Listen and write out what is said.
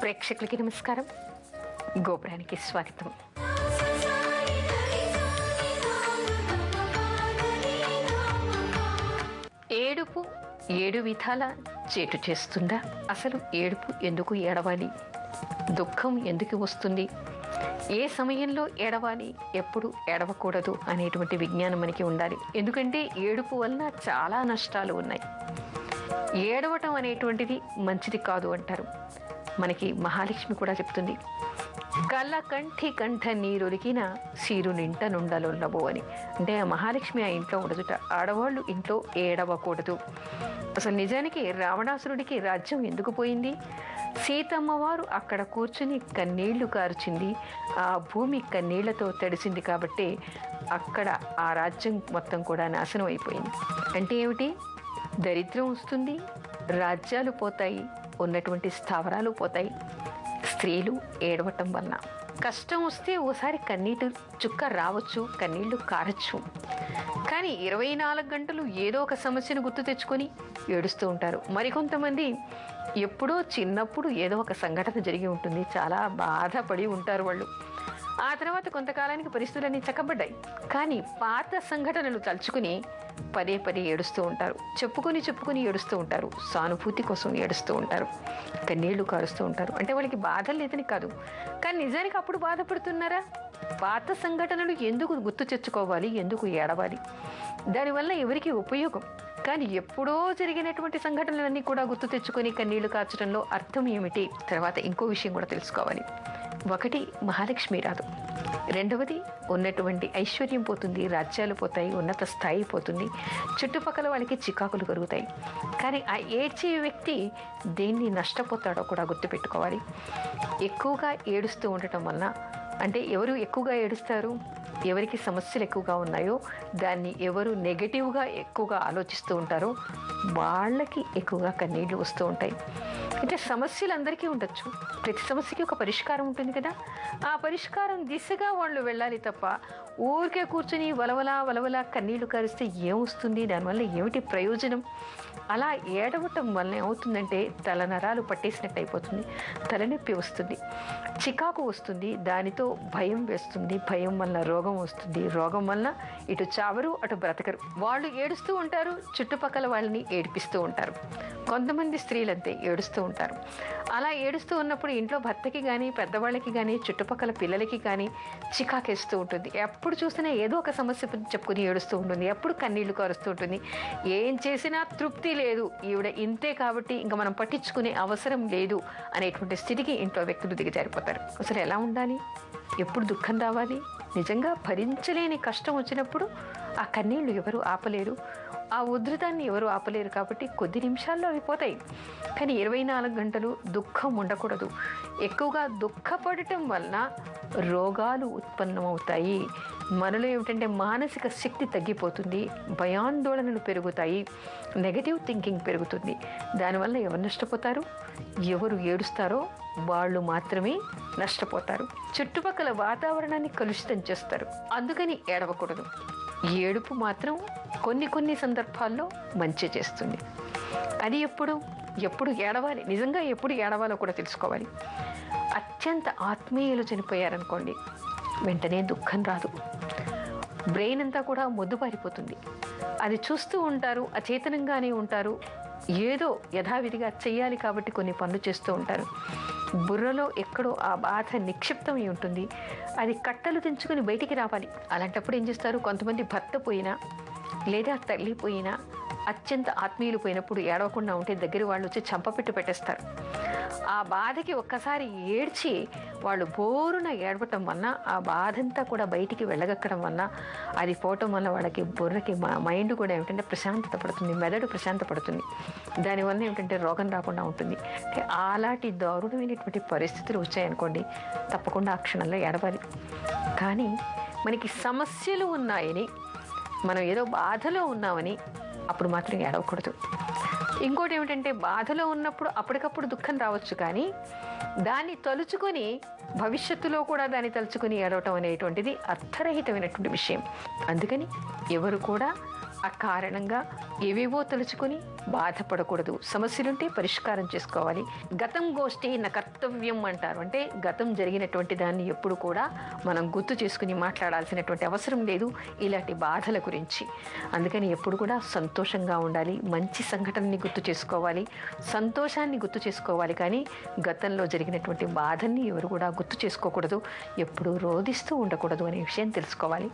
ప్రేక్షకులకి నమస్కారం. గోపురానికి స్వాగతం. ఏడుపు 7 విధాల చేటు చేస్తుందా? అసలు ఏడుపు ఎందుకు ఏడవాలి? దుఃఖం ఎందుకు వస్తుంది? ఏ సమయంలో ఏడవాలి, ఎప్పుడు ఏడవకూడదు అనేటువంటి విజ్ఞానం మనకి ఉండాలి. ఎందుకంటే ఏడుపు వలన చాలా నష్టాలు ఉన్నాయి. ఏడవటం అనేటువంటిది మంచిది కాదు అంటారు. మనకి మహాలక్ష్మి కూడా చెప్తుంది, కళ్ళ కంఠి కంఠ నీరులికిన సీరు నింట నుండలుండబో అని. అంటే ఆ మహాలక్ష్మి ఆ ఇంట్లో ఉండదుట. ఆడవాళ్ళు ఇంట్లో ఏడవకూడదు. అసలు నిజానికి రావణాసురుడికి రాజ్యం ఎందుకు పోయింది? సీతమ్మవారు అక్కడ కూర్చుని కన్నీళ్లు కార్చింది, ఆ భూమి కన్నీళ్లతో తడిసింది కాబట్టి అక్కడ ఆ రాజ్యం మొత్తం కూడా నాశనం అయిపోయింది. అంటే ఏమిటి? దరిద్రం వస్తుంది, రాజ్యాలు పోతాయి, ఉన్నటువంటి స్థావరాలు పోతాయి. స్త్రీలు ఏడవటం వలన కష్టం వస్తే ఓసారి కన్నీటి చుక్క రావచ్చు, కన్నీళ్లు కారచ్చు. కానీ 24 గంటలు ఏదో ఒక సమస్యను గుర్తు తెచ్చుకొని ఏడుస్తూ ఉంటారు. మరికొంతమంది ఎప్పుడో చిన్నప్పుడు ఏదో ఒక సంఘటన జరిగి ఉంటుంది, చాలా బాధపడి ఉంటారు వాళ్ళు. ఆ తర్వాత కొంతకాలానికి పరిస్థితులన్నీ చక్కబడ్డాయి. కానీ పాత సంఘటనలు తలుచుకుని పదే పదే ఏడుస్తూ ఉంటారు. చెప్పుకుని ఏడుస్తూ ఉంటారు. సానుభూతి కోసం ఏడుస్తూ ఉంటారు. కన్నీళ్లు కారుస్తూ ఉంటారు. అంటే వాళ్ళకి బాధ లేదని కాదు, కానీ నిజానికి అప్పుడు బాధపడుతున్నారా? పాత సంఘటనలు ఎందుకు గుర్తు తెచ్చుకోవాలి? ఎందుకు ఏడవాలి? దానివల్ల ఎవరికి ఉపయోగం? కానీ ఎప్పుడో జరిగినటువంటి సంఘటనలన్నీ కూడా గుర్తు తెచ్చుకొని కన్నీళ్లు కార్చడంలో అర్థం ఏమిటి? తర్వాత ఇంకో విషయం కూడా తెలుసుకోవాలి. ఒకటి, మహాలక్ష్మి రాదు. రెండవది, ఉన్నటువంటి ఐశ్వర్యం పోతుంది, రాజ్యాలు పోతాయి, ఉన్నత స్థాయి పోతుంది, చుట్టుపక్కల వాళ్ళకి చికాకులు కలుగుతాయి. కానీ ఆ ఏడ్చే వ్యక్తి దేన్ని నష్టపోతాడో కూడా గుర్తుపెట్టుకోవాలి. ఎక్కువగా ఏడుస్తూ ఉండటం వలన, అంటే ఎవరు ఎక్కువగా ఏడుస్తారు? ఎవరికి సమస్యలు ఎక్కువగా ఉన్నాయో, దాన్ని ఎవరు నెగటివ్గా ఎక్కువగా ఆలోచిస్తూ ఉంటారో వాళ్ళకి ఎక్కువగా కన్నీళ్లు వస్తూ ఉంటాయి. అంటే సమస్యలు అందరికీ ఉండొచ్చు, ప్రతి సమస్యకి ఒక పరిష్కారం ఉంటుంది కదా. ఆ పరిష్కారం దిశగా వాళ్ళు వెళ్ళాలి తప్ప ఊరికే కూర్చొని వలవలా కన్నీళ్లు కారిస్తే ఏమొస్తుంది? దానివల్ల ఏమిటి ప్రయోజనం? అలా ఏడవటం వల్ల ఏమవుతుందంటే తలనరాలు పట్టేసినట్టు అయిపోతుంది, తలనొప్పి వస్తుంది, చికాకు వస్తుంది, దానితో భయం వేస్తుంది, భయం వల్ల రోగం వస్తుంది, రోగం వల్ల ఇటు చావరు అటు బ్రతకరు. వాళ్ళు ఏడుస్తూ ఉంటారు, చుట్టుపక్కల వాళ్ళని ఏడిపిస్తూ ఉంటారు. కొంతమంది స్త్రీలంతే ఏడుస్తూ ఉంటారు. అలా ఏడుస్తూ ఉన్నప్పుడు ఇంట్లో భర్తకి కానీ, పెద్దవాళ్ళకి కానీ, చుట్టుపక్కల పిల్లలకి కానీ చికాకేస్తూ ఉంటుంది. ఎప్పుడు చూసినా ఏదో ఒక సమస్య చెప్పుకుని ఏడుస్తూ ఉంటుంది, ఎప్పుడు కన్నీళ్లు కారుస్తూ ఉంటుంది. ఏం చేసినా తృప్తి లేదు, ఈవిడ ఇంతే కాబట్టి ఇంకా మనం పట్టించుకునే అవసరం లేదు అనేటువంటి స్థితికి ఇంట్లో వ్యక్తులు దిగజారిపోతారు. అసలు ఎలా ఉండాలి? ఎప్పుడు దుఃఖం రావాలి? నిజంగా భరించలేని కష్టం వచ్చినప్పుడు ఆ కన్నీళ్లు ఎవరు ఆపలేరు, ఆ ఉధృతాన్ని ఎవరు ఆపలేరు. కాబట్టి కొద్ది నిమిషాల్లో అవి పోతాయి. కానీ 24 గంటలు దుఃఖం ఉండకూడదు. ఎక్కువగా దుఃఖపడటం వలన రోగాలు ఉత్పన్నమవుతాయి. మనలో ఏమిటంటే మానసిక శక్తి తగ్గిపోతుంది, భయాందోళనలు పెరుగుతాయి, నెగటివ్ థింకింగ్ పెరుగుతుంది. దానివల్ల ఎవరు నష్టపోతారు? ఎవరు ఏడుస్తారో వాళ్ళు మాత్రమే నష్టపోతారు. చుట్టుపక్కల వాతావరణాన్ని కలుషితం చేస్తారు. అందుకని ఏడవకూడదు. ఏడుపు మాత్రం కొన్ని సందర్భాల్లో మంచి చేస్తుంది. అది ఎప్పుడు ఏడవాలి, నిజంగా ఎప్పుడు ఏడవాలో కూడా తెలుసుకోవాలి. అత్యంత ఆత్మీయులు చనిపోయారనుకోండి, వెంటనే దుఃఖం రాదు. బ్రెయిన్ అంతా కూడా మొద్దుబారిపోతుంది. అది చూస్తూ ఉంటారు, అచేతనంగానే ఉంటారు. ఏదో యథావిధిగా చెయ్యాలి కాబట్టి కొన్ని పనులు చేస్తూ ఉంటారు. బుర్రలో ఎక్కడో ఆ బాధ నిక్షిప్తమై ఉంటుంది. అది కట్టలు తెంచుకొని బయటికి రావాలి. అలాంటప్పుడు ఏం చేస్తారు? కొంతమంది భర్త పోయినా లేదా తల్లి పోయినా, అత్యంత ఆత్మీయులు పోయినప్పుడు ఏడవకుండా ఉంటే దగ్గర వాళ్ళు వచ్చి చంపపెట్టు పెట్టేస్తారు. ఆ బాధకి ఒక్కసారి ఏడ్చి వాళ్ళు బోరున ఏడవటం వలన ఆ బాధంతా కూడా బయటికి వెళ్ళగక్కడం వలన, అది పోవటం వల్ల వాళ్ళకి బుర్రకి మైండ్ కూడా ఏమిటంటే ప్రశాంతత పడుతుంది, మెదడు ప్రశాంత పడుతుంది. దానివల్ల ఏమిటంటే రోగం రాకుండా ఉంటుంది. అంటే అలాంటి దారుణమైనటువంటి పరిస్థితులు వచ్చాయనుకోండి, తప్పకుండా ఆ క్షణంలో ఏడవాలి. కానీ మనకి సమస్యలు ఉన్నాయని, మనం ఏదో బాధలో ఉన్నామని అప్పుడు మాత్రం ఏడవకూడదు. ఇంకోటి ఏమిటంటే బాధలో ఉన్నప్పుడు అప్పటికప్పుడు దుఃఖం రావచ్చు, కానీ దాన్ని తలుచుకొని భవిష్యత్తులో కూడా దాన్ని తలుచుకొని ఏడవటం అనేటువంటిది అర్థరహితమైనటువంటి విషయం. అందుకని ఎవరు కూడా అకారణంగా ఏవేవో తలుచుకొని బాధపడకూడదు. సమస్యలుంటే పరిష్కారం చేసుకోవాలి. గతం గోష్ఠి నా కర్తవ్యం అంటారు. అంటే గతం జరిగినటువంటి దాన్ని ఎప్పుడు కూడా మనం గుర్తు చేసుకుని మాట్లాడాల్సినటువంటి అవసరం లేదు ఇలాంటి బాధల గురించి. అందుకని ఎప్పుడు కూడా సంతోషంగా ఉండాలి. మంచి సంఘటనని గుర్తు చేసుకోవాలి, సంతోషాన్ని గుర్తు చేసుకోవాలి. కానీ గతంలో జరిగినటువంటి బాధల్ని ఎవరు కూడా గుర్తు చేసుకోకూడదు, ఎప్పుడు రోధిస్తూ ఉండకూడదు అనే విషయం తెలుసుకోవాలి.